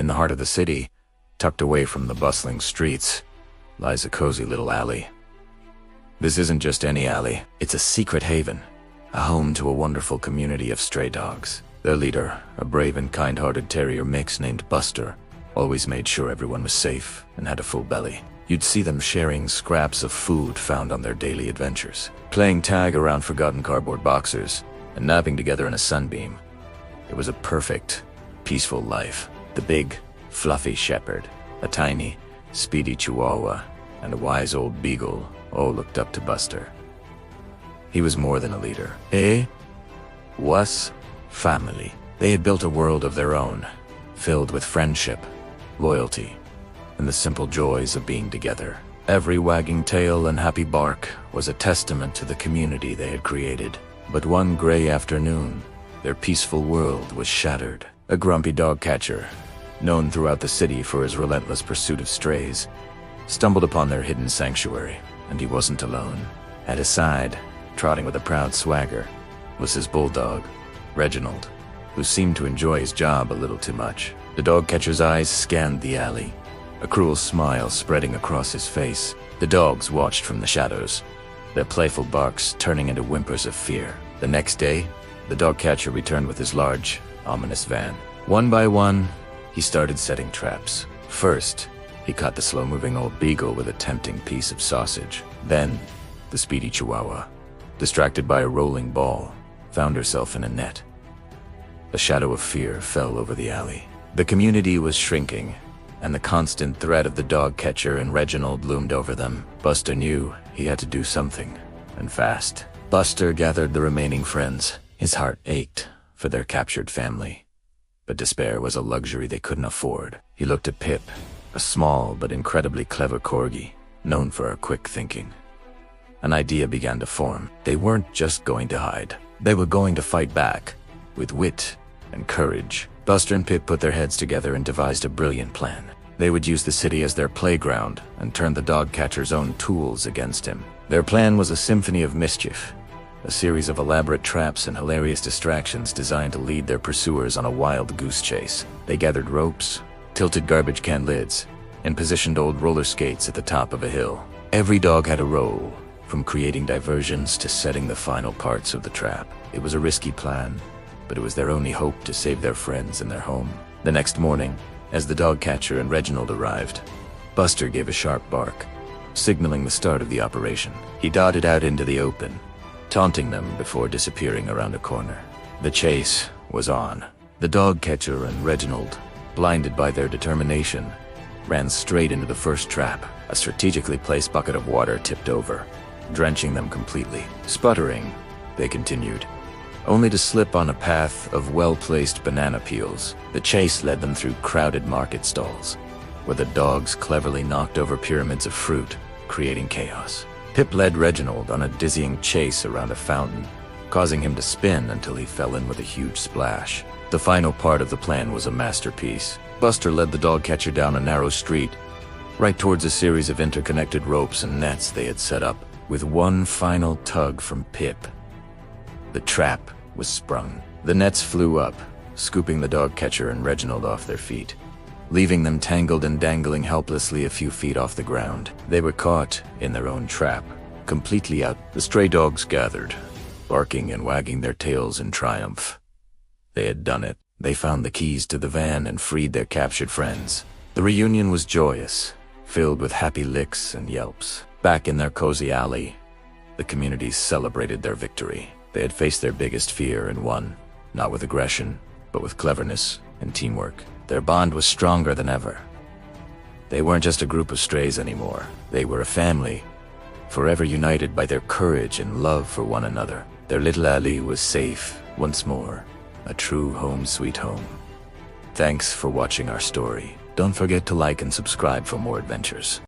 In the heart of the city, tucked away from the bustling streets, lies a cozy little alley. This isn't just any alley, it's a secret haven, a home to a wonderful community of stray dogs. Their leader, a brave and kind-hearted terrier mix named Buster, always made sure everyone was safe and had a full belly. You'd see them sharing scraps of food found on their daily adventures, playing tag around forgotten cardboard boxers, and napping together in a sunbeam. It was a perfect, peaceful life. The big, fluffy shepherd, a tiny, speedy chihuahua, and a wise old beagle all looked up to Buster. He was more than a leader. Was family. They had built a world of their own, filled with friendship, loyalty, and the simple joys of being together. Every wagging tail and happy bark was a testament to the community they had created. But one gray afternoon, their peaceful world was shattered. A grumpy dog catcher, known throughout the city for his relentless pursuit of strays, stumbled upon their hidden sanctuary, and he wasn't alone. At his side, trotting with a proud swagger, was his bulldog, Reginald, who seemed to enjoy his job a little too much. The dog catcher's eyes scanned the alley, a cruel smile spreading across his face. The dogs watched from the shadows, their playful barks turning into whimpers of fear. The next day, the dog catcher returned with his large, ominous van. One by one, he started setting traps. First, he caught the slow-moving old beagle with a tempting piece of sausage. Then, the speedy chihuahua, distracted by a rolling ball, found herself in a net. A shadow of fear fell over the alley. The community was shrinking, and the constant threat of the dog catcher and Reginald loomed over them. Buster knew he had to do something, and fast. Buster gathered the remaining friends. His heart ached for their captured family, but despair was a luxury they couldn't afford. He looked at Pip, a small but incredibly clever corgi, known for her quick thinking. An idea began to form. They weren't just going to hide. They were going to fight back, with wit and courage. Buster and Pip put their heads together and devised a brilliant plan. They would use the city as their playground and turn the dog catcher's own tools against him. Their plan was a symphony of mischief, a series of elaborate traps and hilarious distractions designed to lead their pursuers on a wild goose chase. They gathered ropes, tilted garbage can lids, and positioned old roller skates at the top of a hill. Every dog had a role, from creating diversions to setting the final parts of the trap. It was a risky plan, but it was their only hope to save their friends and their home. The next morning, as the dog catcher and Reginald arrived, Buster gave a sharp bark, signaling the start of the operation. He darted out into the open, taunting them before disappearing around a corner. The chase was on. The dog catcher and Reginald, blinded by their determination, ran straight into the first trap. A strategically placed bucket of water tipped over, drenching them completely. Sputtering, they continued, only to slip on a path of well-placed banana peels. The chase led them through crowded market stalls, where the dogs cleverly knocked over pyramids of fruit, creating chaos. Pip led Reginald on a dizzying chase around a fountain, causing him to spin until he fell in with a huge splash. The final part of the plan was a masterpiece. Buster led the dog catcher down a narrow street, right towards a series of interconnected ropes and nets they had set up. With one final tug from Pip, the trap was sprung. The nets flew up, scooping the dog catcher and Reginald off their feet, leaving them tangled and dangling helplessly a few feet off the ground. They were caught in their own trap, completely out. The stray dogs gathered, barking and wagging their tails in triumph. They had done it. They found the keys to the van and freed their captured friends. The reunion was joyous, filled with happy licks and yelps. Back in their cozy alley, the community celebrated their victory. They had faced their biggest fear and won, not with aggression, but with cleverness and teamwork. Their bond was stronger than ever. They weren't just a group of strays anymore. They were a family, forever united by their courage and love for one another. Their little alley was safe once more, a true home sweet home. Thanks for watching our story. Don't forget to like and subscribe for more adventures.